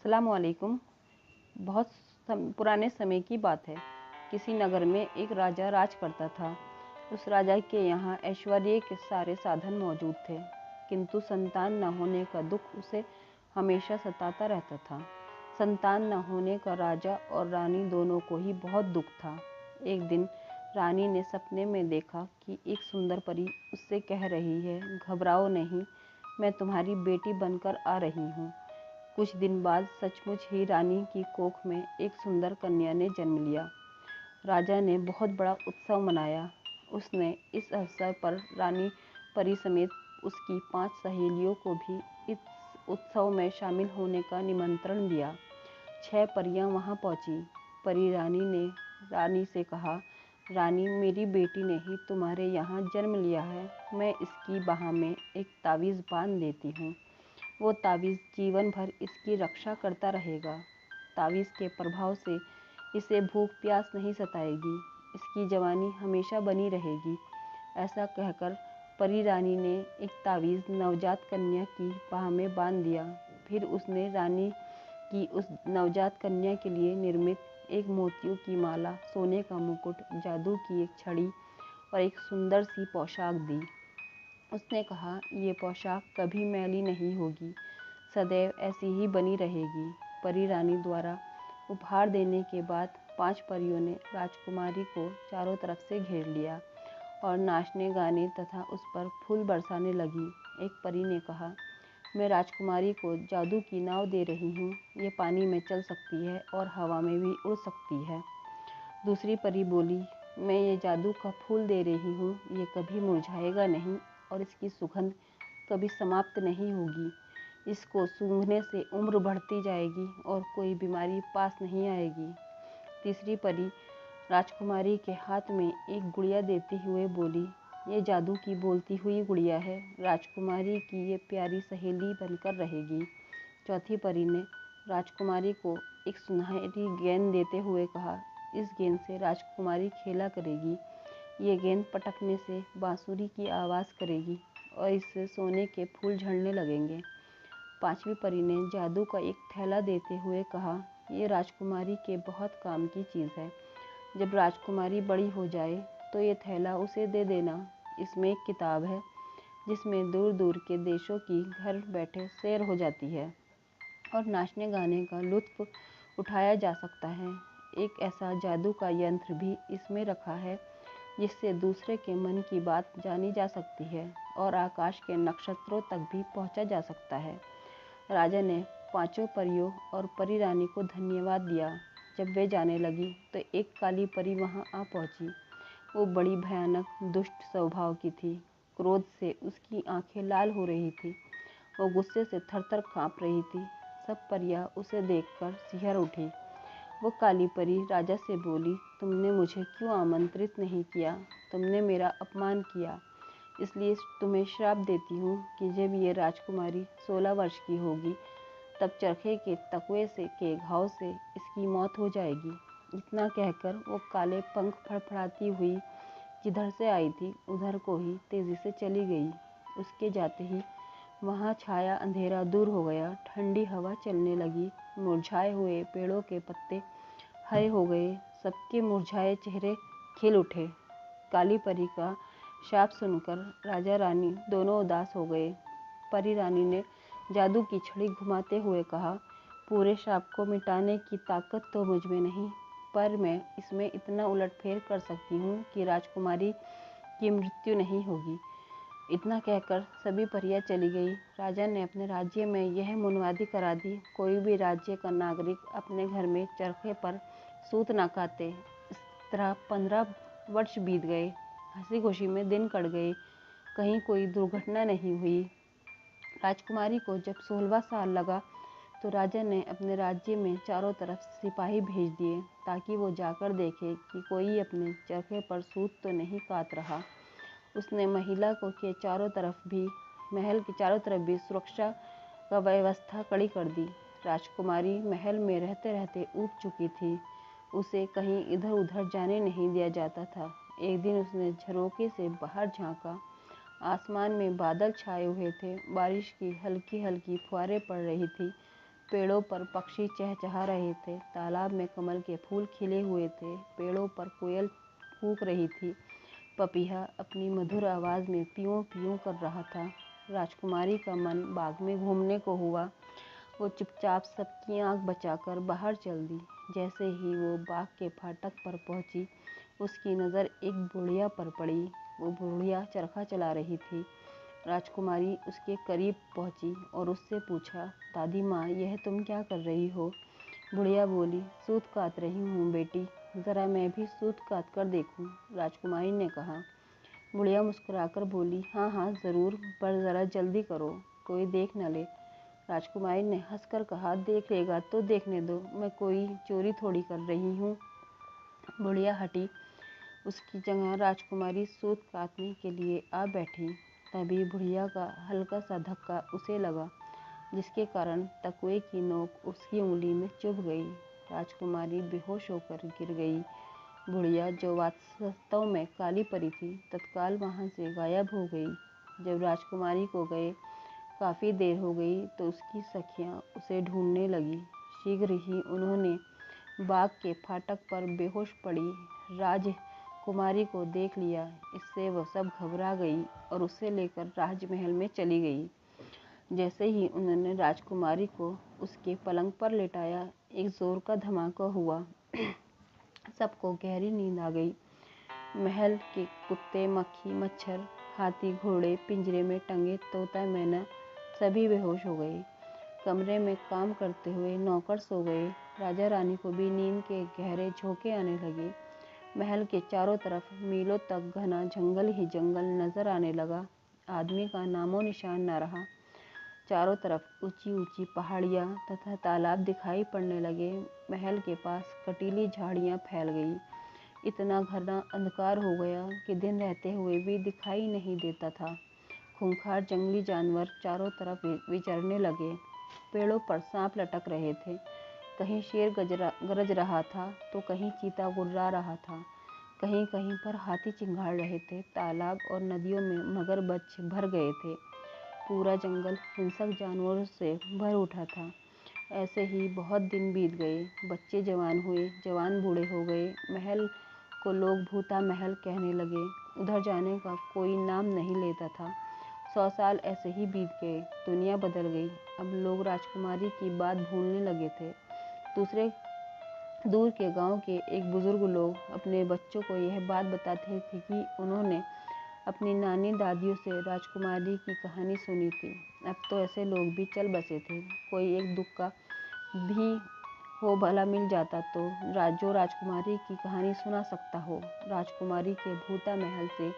अस्सलामुअलैकुम। बहुत पुराने समय की बात है। किसी नगर में एक राजा राज करता था। उस राजा के यहाँ ऐश्वर्य के सारे साधन मौजूद थे, किंतु संतान न होने का दुख उसे हमेशा सताता रहता था। संतान न होने का राजा और रानी दोनों को ही बहुत दुख था। एक दिन रानी ने सपने में देखा कि एक सुंदर परी उससे कह रही है, घबराओ नहीं, मैं तुम्हारी बेटी बनकर आ रही हूँ। कुछ दिन बाद सचमुच ही रानी की कोख में एक सुंदर कन्या ने जन्म लिया। राजा ने बहुत बड़ा उत्सव मनाया। उसने इस अवसर पर रानी परी समेत उसकी 5 सहेलियों को भी इस उत्सव में शामिल होने का निमंत्रण दिया। 6 परियां वहां पहुंची। परी रानी ने रानी से कहा, रानी, मेरी बेटी ने ही तुम्हारे यहाँ जन्म लिया है। मैं इसकी बाह में एक तावीज़ बांध देती हूँ। वो तावीज़ जीवन भर इसकी रक्षा करता रहेगा। तावीज़ के प्रभाव से इसे भूख प्यास नहीं सताएगी। इसकी जवानी हमेशा बनी रहेगी। ऐसा कहकर परी रानी ने एक तावीज़ नवजात कन्या की बाह में बांध दिया। फिर उसने रानी की उस नवजात कन्या के लिए निर्मित एक मोतियों की माला, सोने का मुकुट, जादू की एक छड़ी और एक सुंदर सी पोशाक दी। उसने कहा, ये पोशाक कभी मैली नहीं होगी, सदैव ऐसी ही बनी रहेगी। परी रानी द्वारा उपहार देने के बाद 5 परियों ने राजकुमारी को चारों तरफ से घेर लिया और नाचने गाने तथा उस पर फूल बरसाने लगी। एक परी ने कहा, मैं राजकुमारी को जादू की नाव दे रही हूँ। ये पानी में चल सकती है और हवा में भी उड़ सकती है। दूसरी परी बोली, मैं ये जादू का फूल दे रही हूँ। ये कभी मुरझाएगा नहीं और इसकी सुगंध कभी समाप्त नहीं होगी। इसको सूंघने से उम्र बढ़ती जाएगी और कोई बीमारी पास नहीं आएगी। तीसरी परी राजकुमारी के हाथ में एक गुड़िया देते हुए बोली, ये जादू की बोलती हुई गुड़िया है। राजकुमारी की ये प्यारी सहेली बनकर रहेगी। चौथी परी ने राजकुमारी को एक सुनहरी गेंद देते हुए कहा, इस गेंद से राजकुमारी खेला करेगी। ये गेंद पटकने से बांसुरी की आवाज़ करेगी और इससे सोने के फूल झड़ने लगेंगे। पांचवी परी ने जादू का एक थैला देते हुए कहा, ये राजकुमारी के बहुत काम की चीज़ है। जब राजकुमारी बड़ी हो जाए तो ये थैला उसे दे देना। इसमें एक किताब है जिसमें दूर दूर के देशों की घर बैठे सैर हो जाती है और नाचने गाने का लुत्फ उठाया जा सकता है। एक ऐसा जादू का यंत्र भी इसमें रखा है जिससे दूसरे के मन की बात जानी जा सकती है और आकाश के नक्षत्रों तक भी पहुंचा जा सकता है। राजा ने 5 परियों और परी रानी को धन्यवाद दिया। जब वे जाने लगी तो एक काली परी वहां आ पहुंची। वो बड़ी भयानक दुष्ट स्वभाव की थी। क्रोध से उसकी आंखें लाल हो रही थी। वो गुस्से से थर-थर कांप रही थी। सब परियां उसे देखकर सिहर उठी। वो काली परी राजा से बोली, तुमने मुझे क्यों आमंत्रित नहीं किया? तुमने मेरा अपमान किया, इसलिए तुम्हें श्राप देती हूँ कि जब ये राजकुमारी 16 वर्ष की होगी तब चरखे के तकवे से के घाव से इसकी मौत हो जाएगी। इतना कहकर वो काले पंख फड़फड़ाती हुई जिधर से आई थी उधर को ही तेजी से चली गई। उसके जाते ही वहाँ छाया अंधेरा दूर हो गया। ठंडी हवा चलने लगी। मुरझाए हुए पेड़ों के पत्ते हरे हो गए। सबके मुरझाए चेहरे खिल उठे। काली परी का शाप सुनकर राजा रानी दोनों उदास हो गए। परी रानी ने जादू की छड़ी घुमाते हुए कहा, पूरे शाप को मिटाने की ताकत तो मुझ में नहीं, पर मैं इसमें इतना उलटफेर कर सकती हूँ कि राजकुमारी की मृत्यु नहीं होगी। इतना कहकर सभी परियां चली गई। राजा ने अपने राज्य में यह मुनवादी करा दी, कोई भी राज्य का नागरिक अपने घर में चरखे पर सूत न काटे। इस तरह 15 वर्ष बीत गए। हंसी खुशी में दिन कट गए। कहीं कोई दुर्घटना नहीं हुई। राजकुमारी को जब 16वां साल लगा तो राजा ने अपने राज्य में चारों तरफ सिपाही भेज दिए ताकि वो जाकर देखे कि कोई अपने चरखे पर सूत तो नहीं काट रहा। उसने महिला को के चारों तरफ भी महल के चारों तरफ भी सुरक्षा का व्यवस्था कड़ी कर दी। राजकुमारी महल में रहते रहते ऊब चुकी थी। उसे कहीं इधर उधर जाने नहीं दिया जाता था। एक दिन उसने झरोखे से बाहर झांका। आसमान में बादल छाए हुए थे। बारिश की हल्की हल्की फुहारें पड़ रही थी। पेड़ों पर पक्षी चहचहा रहे थे, तालाब में कमल के फूल खिले हुए थे, पेड़ों पर कोयल कूक रही थी, पपीहा अपनी मधुर आवाज़ में पियों पियों कर रहा था। राजकुमारी का मन बाग में घूमने को हुआ। वो चुपचाप सबकी आंख बचाकर बाहर चल दी। जैसे ही वो बाग के फाटक पर पहुंची, उसकी नज़र एक बुढ़िया पर पड़ी। वो बुढ़िया चरखा चला रही थी। राजकुमारी उसके करीब पहुंची और उससे पूछा, दादी माँ, यह तुम क्या कर रही हो? बुढ़िया बोली, सूत काट रही हूँ बेटी, ज़रा मैं भी सूत काट कर देखूँ, राजकुमारी ने कहा। बुढ़िया मुस्कुराकर बोली, हाँ हाँ ज़रूर, पर ज़रा जल्दी करो, कोई देख न ले। राजकुमारी ने हंसकर कहा, देख लेगा तो देखने दो, मैं कोई चोरी थोड़ी कर रही हूँ। बुढ़िया हटी। उसकी जगह राजकुमारी सूत काटने के लिए आ बैठी। तभी बुढ़िया का हल्का सा धक्का उसे लगा, जिसके कारण तकुए की नोक उसकी उंगली में चुभ गई। राजकुमारी बेहोश होकर गिर गई। बुढ़िया, जो वास्तव में काली परी थी, तत्काल वहाँ से गायब हो गई। जब राजकुमारी को गए काफ़ी देर हो गई तो उसकी सखियाँ उसे ढूंढने लगी। शीघ्र ही उन्होंने बाग के फाटक पर बेहोश पड़ी राजकुमारी को देख लिया। इससे वह सब घबरा गई और उसे लेकर राजमहल में चली गई। जैसे ही उन्होंने राजकुमारी को उसके पलंग पर लेटाया, एक जोर का धमाका हुआ। सबको गहरी नींद आ गई। महल के कुत्ते, मक्खी, मच्छर, हाथी, घोड़े, पिंजरे में टंगे तोता, मैना सभी बेहोश हो गए। कमरे में काम करते हुए नौकर सो गए। राजा रानी को भी नींद के गहरे झोंके आने लगे। महल के चारों तरफ मीलों तक घना जंगल ही जंगल नजर आने लगा। आदमी का नामो निशान न रहा। चारों तरफ ऊंची ऊंची पहाड़ियाँ तथा तालाब दिखाई पड़ने लगे। महल के पास कटीली झाड़ियाँ फैल गई। इतना घना अंधकार हो गया कि दिन रहते हुए भी दिखाई नहीं देता था। खूंखार जंगली जानवर चारों तरफ विचरने लगे। पेड़ों पर सांप लटक रहे थे। कहीं शेर गरज रहा था तो कहीं चीता गुर्रा रहा था। कहीं कहीं पर हाथी चिंगाड़ रहे थे। तालाब और नदियों में मगरमच्छ भर गए थे। पूरा जंगल हिंसक जानवरों से भर उठा था। ऐसे ही बहुत दिन बीत गए। बच्चे जवान हुए, जवान बूढ़े हो गए। महल को लोग भूता महल कहने लगे। उधर जाने का कोई नाम नहीं लेता था। 100 साल ऐसे ही बीत गए। दुनिया बदल गई। अब लोग राजकुमारी की बात भूलने लगे थे। दूसरे दूर के गांव के एक बुजुर्ग लोग अपने बच्चों को यह बात बताते थे कि उन्होंने अपनी नानी दादियों से राजकुमारी की कहानी सुनी थी। अब तो ऐसे लोग भी चल बसे थे। कोई एक दुख का भी हो भला मिल जाता तो जो राजकुमारी की कहानी सुना सकता हो। राजकुमारी के भूता महल से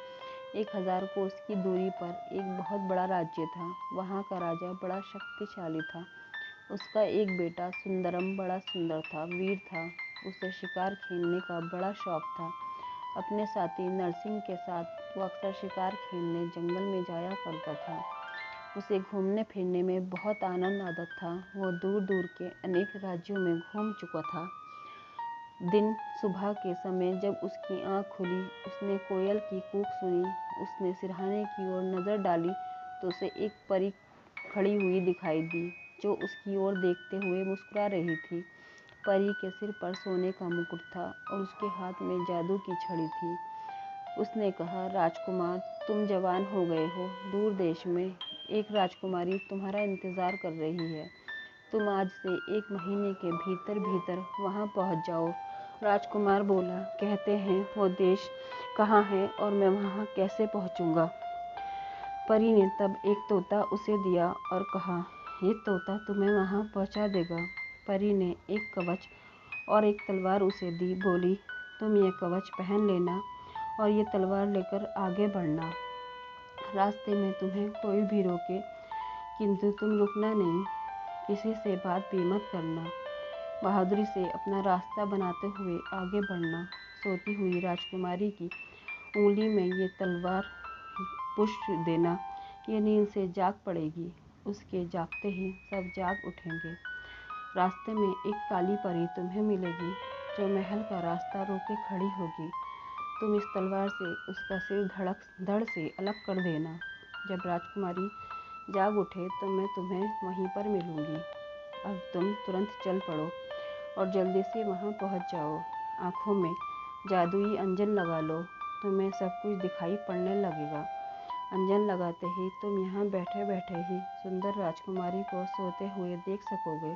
1000 कोस की दूरी पर एक बहुत बड़ा राज्य था। वहाँ का राजा बड़ा शक्तिशाली था। उसका एक बेटा सुंदरम बड़ा सुंदर था, वीर था। उसे शिकार खेलने का बड़ा शौक था। अपने साथी नरसिंह के साथ वो अक्सर शिकार खेलने जंगल में जाया करता था। उसे घूमने फिरने में बहुत आनंद आता था। वो दूर दूर के अनेक राज्यों में घूम चुका था। दिन सुबह के समय जब उसकी आँख खुली, उसने कोयल की कूक सुनी। उसने सिरहाने की ओर नज़र डाली तो उसे एक परी खड़ी हुई दिखाई दी, जो उसकी ओर देखते हुए मुस्कुरा रही थी। परी के सिर पर सोने का मुकुट था और उसके हाथ में जादू की छड़ी थी। उसने कहा, राजकुमार, तुम जवान हो गए हो। दूर देश में एक राजकुमारी तुम्हारा इंतज़ार कर रही है। तुम आज से 1 महीने के भीतर भीतर वहाँ पहुँच जाओ। राजकुमार बोला, कहते हैं वो देश कहाँ है और मैं वहाँ कैसे पहुँचूँगा? परी ने तब एक तोता उसे दिया और कहा, ये तोता तुम्हें वहाँ पहुँचा देगा। परी ने एक कवच और एक तलवार उसे दी। बोली, तुम ये कवच पहन लेना और ये तलवार लेकर आगे बढ़ना। रास्ते में तुम्हें कोई भी रोके, किंतु तुम रुकना नहीं, किसी से बात भी मत करना। बहादुरी से अपना रास्ता बनाते हुए आगे बढ़ना। सोती हुई राजकुमारी की उंगली में ये तलवार पुष्ट देना। ये नींद से जाग पड़ेगी। उसके जागते ही सब जाग उठेंगे। रास्ते में एक काली परी तुम्हें मिलेगी, जो महल का रास्ता रोके खड़ी होगी। तुम इस तलवार से उसका सिर धड़ से अलग कर देना। जब राजकुमारी जाग उठे तो मैं तुम्हें वहीं पर मिलूंगी। अब तुम तुरंत चल पड़ो और जल्दी से वहाँ पहुँच जाओ। आँखों में जादुई अंजन लगा लो, तुम्हें सब कुछ दिखाई पड़ने लगेगा। अंजन लगाते ही तुम यहाँ बैठे बैठे ही सुंदर राजकुमारी को सोते हुए देख सकोगे।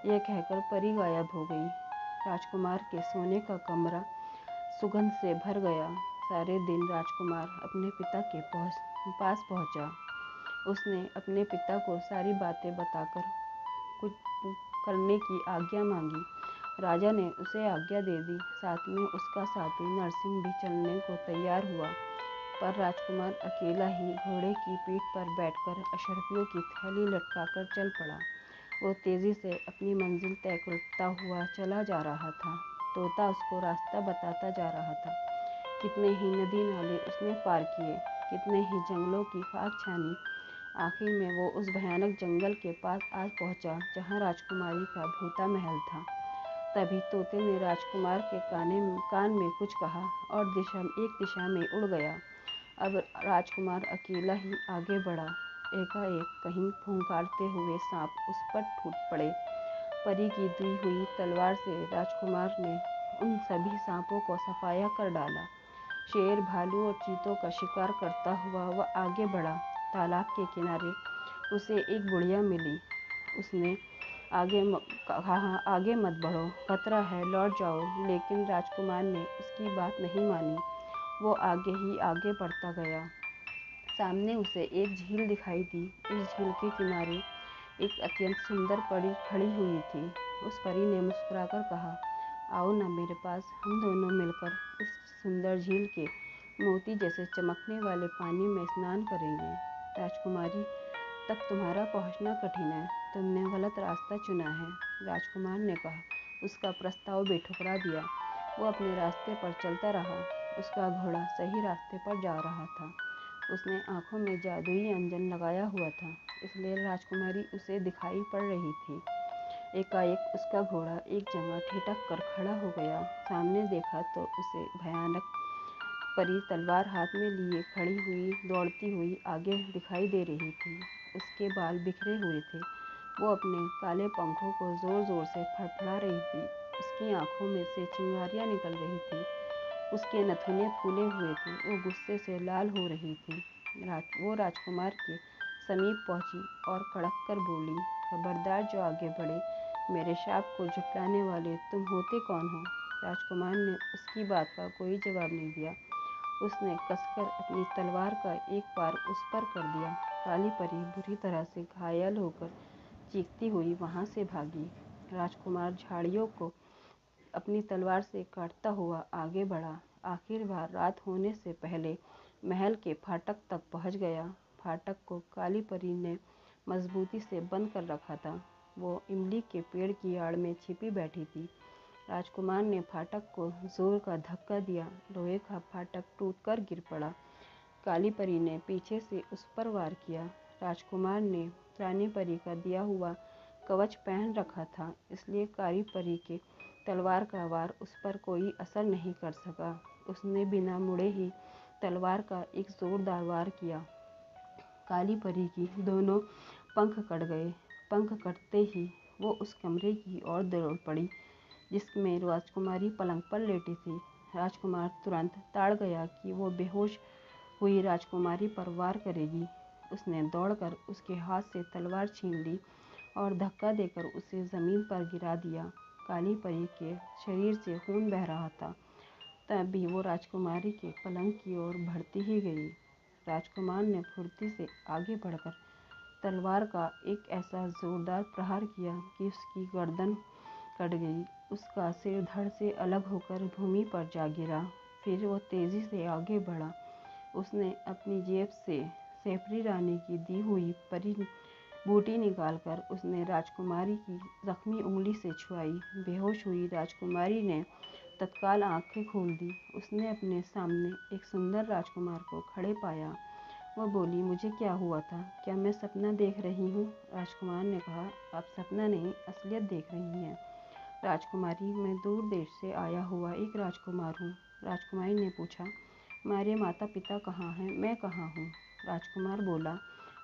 यह कहकर परी गायब हो गई। राजकुमार के सोने का कमरा सुगंध से भर गया। सारे दिन राजकुमार अपने पिता के पास पहुंचा। उसने अपने पिता को सारी बातें बताकर कुछ करने की आज्ञा मांगी। राजा ने उसे आज्ञा दे दी। साथ में उसका साथी नरसिंह भी चलने को तैयार हुआ, पर राजकुमार अकेला ही घोड़े की पीठ पर बैठकर अशर्फियों की थैली लटकाकर चल पड़ा। वो तेजी से अपनी मंजिल तय करता हुआ चला जा रहा था। तोता उसको रास्ता बताता जा रहा था। कितने ही नदी नाले उसने पार किए, कितने ही जंगलों की खाक छानी। आखिर में वो उस भयानक जंगल के पास आज पहुंचा जहां राजकुमारी का भूता महल था। तभी तोते ने राजकुमार के कान में कुछ कहा और एक दिशा में उड़ गया। अब राजकुमार अकेला ही आगे बढ़ा। एकाएक कहीं फुंकारते हुए सांप उस पर टूट पड़े। परी की दी हुई तलवार से राजकुमार ने उन सभी सांपों को सफाया कर डाला। शेर, भालू और चीतों का शिकार करता हुआ वह आगे बढ़ा। तालाब के किनारे उसे एक बुढ़िया मिली। उसने कहा, आगे मत बढ़ो, खतरा है, लौट जाओ। लेकिन राजकुमार ने उसकी बात नहीं मानी। वो आगे ही आगे बढ़ता गया। सामने उसे एक झील दिखाई दी। इस झील के किनारे एक अत्यंत सुंदर परी खड़ी हुई थी। उस परी ने मुस्कुराकर कहा, आओ ना मेरे पास, हम दोनों मिलकर इस सुंदर झील के मोती जैसे चमकने वाले पानी में स्नान करेंगे। राजकुमारी तक तुम्हारा पहुंचना कठिन है, तुमने गलत रास्ता चुना है, राजकुमार ने कहा। उसका प्रस्ताव बेठुकरा दिया। वो अपने रास्ते पर चलता रहा। उसका घोड़ा सही रास्ते पर जा रहा था। उसने आंखों में जादुई अंजन लगाया हुआ था, इसलिए राजकुमारी उसे दिखाई पड़ रही थी। एकाएक उसका घोड़ा एक जगह ठिठक कर खड़ा हो गया। सामने देखा तो उसे भयानक परी तलवार हाथ में लिए खड़ी हुई दौड़ती हुई आगे दिखाई दे रही थी। उसके बाल बिखरे हुए थे। वो अपने काले पंखों को जोर जोर से फड़फड़ा रही थी। उसकी आंखों में से चिंगारियां निकल रही थी। उसके नथुने फूले हुए थे। वो गुस्से से लाल हो रही थी। वो राजकुमार के समीप पहुंची और कड़क कर बोली, खबरदार जो आगे बढ़े, मेरे शाप को झुटलाने वाले तुम होते कौन हो? राजकुमार ने उसकी बात का कोई जवाब नहीं दिया। उसने कसकर अपनी तलवार का एक वार उस पर कर दिया। काली परी बुरी तरह से घायल होकर चीखती हुई वहां से भागी। राजकुमार झाड़ियों को अपनी तलवार से काटता हुआ आगे बढ़ा। आखिरकार रात होने से पहले महल के फाटक तक पहुंच गया। फाटक को काली परी ने मजबूती से बंद कर रखा था। वो इमली के पेड़ की आड़ में छिपी बैठी थी। राजकुमार ने फाटक को जोर का धक्का दिया। लोहे का फाटक टूटकर गिर पड़ा। काली परी ने पीछे से उस पर वार किया। राजकुमार ने रानी परी का दिया हुआ कवच पहन रखा था, इसलिए काली परी के तलवार का वार उस पर कोई असर नहीं कर सका। उसने बिना मुड़े ही तलवार का एक जोरदार वार किया। काली परी की दोनों पंख कट गए। पंख कटते ही वो उस कमरे की ओर दौड़ पड़ी जिसमें राजकुमारी पलंग पर लेटी थी। राजकुमार तुरंत ताड़ गया कि वो बेहोश हुई राजकुमारी पर वार करेगी। उसने दौड़कर उसके हाथ से तलवार छीन ली और धक्का देकर उसे जमीन पर गिरा दिया। काली परी के शरीर से खून बह रहा था। तब भी वो राजकुमारी के पलंग की ओर बढ़ती ही गई। राजकुमार ने फुर्ती से आगे बढ़कर तलवार का एक ऐसा जोरदार प्रहार किया कि उसकी गर्दन कट गई। उसका सिर धड़ से अलग होकर भूमि पर जा गिरा। फिर वो तेजी से आगे बढ़ा। उसने अपनी जेब से सेफरी रानी की दी हुई परी बूटी निकालकर उसने राजकुमारी की जख्मी उंगली से छुआई। बेहोश हुई राजकुमारी ने तत्काल आंखें खोल दी। उसने अपने सामने एक सुंदर राजकुमार को खड़े पाया। वह बोली, मुझे क्या हुआ था? क्या मैं सपना देख रही हूँ? राजकुमार ने कहा, आप सपना नहीं, असलियत देख रही हैं। राजकुमारी, मैं दूर देश से आया हुआ एक राजकुमार हूँ। राजकुमारी ने पूछा, मेरे माता पिता कहाँ हैं? मैं कहाँ हूँ? राजकुमार बोला,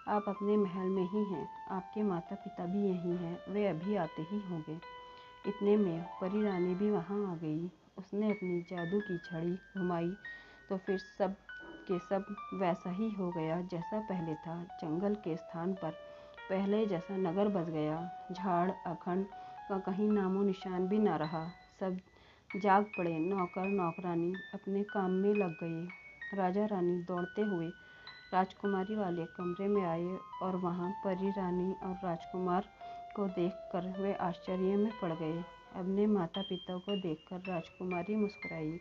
आप अपने महल में ही हैं, आपके माता पिता भी यहीं हैं, वे अभी आते ही होंगे। इतने में परी रानी भी वहाँ आ गई। उसने अपनी जादू की छड़ी घुमाई तो फिर सब के सब वैसा ही हो गया जैसा पहले था। जंगल के स्थान पर पहले जैसा नगर बस गया। झाड़ अखंड का कहीं नामो निशान भी न रहा। सब जाग पड़े। नौकर नौकरानी अपने काम में लग गए। राजा रानी दौड़ते हुए राजकुमारी वाले कमरे में आए और वहाँ परी रानी और राजकुमार को देखकर वे आश्चर्य में पड़ गए। अपने माता पिता को देखकर राजकुमारी मुस्कुराई।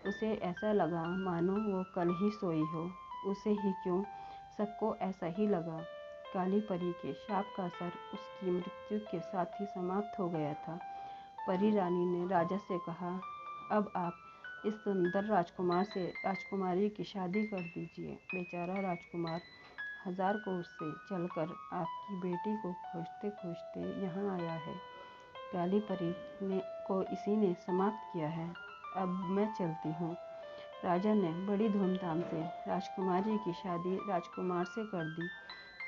उसे ऐसा लगा मानो वो कल ही सोई हो। उसे ही क्यों, सबको ऐसा ही लगा। काली परी के शाप का असर उसकी मृत्यु के साथ ही समाप्त हो गया था। परी रानी ने राजा से कहा, अब आप इस सुंदर राजकुमार से राजकुमारी की शादी कर दीजिए। बेचारा राजकुमार 1000 कोस से चलकर आपकी बेटी को खोजते खोजते यहाँ आया है। काली परी को इसी ने समाप्त किया है। अब मैं चलती हूँ। राजा ने बड़ी धूमधाम से राजकुमारी की शादी राजकुमार से कर दी।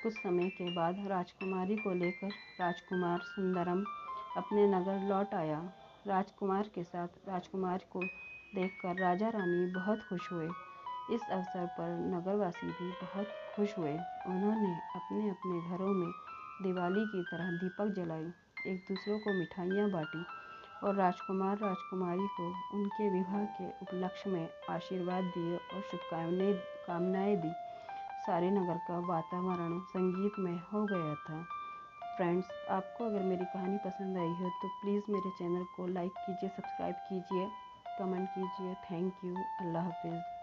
कुछ समय के बाद राजकुमारी को लेकर राजकुमार सुंदरम अपने नगर लौट आया। राजकुमार के साथ राजकुमार को देखकर राजा रानी बहुत खुश हुए। इस अवसर पर नगरवासी भी बहुत खुश हुए। उन्होंने अपने अपने घरों में दिवाली की तरह दीपक जलाए, एक दूसरों को मिठाइयाँ बांटी और राजकुमार राजकुमारी को उनके विवाह के उपलक्ष्य में आशीर्वाद दिए और शुभकामनाएं दी। सारे नगर का वातावरण संगीतमय हो गया था। फ्रेंड्स, आपको अगर मेरी कहानी पसंद आई हो तो प्लीज़ मेरे चैनल को लाइक कीजिए, सब्सक्राइब कीजिए, कमेंट कीजिए। Thank you. अल्लाह हाफिज़।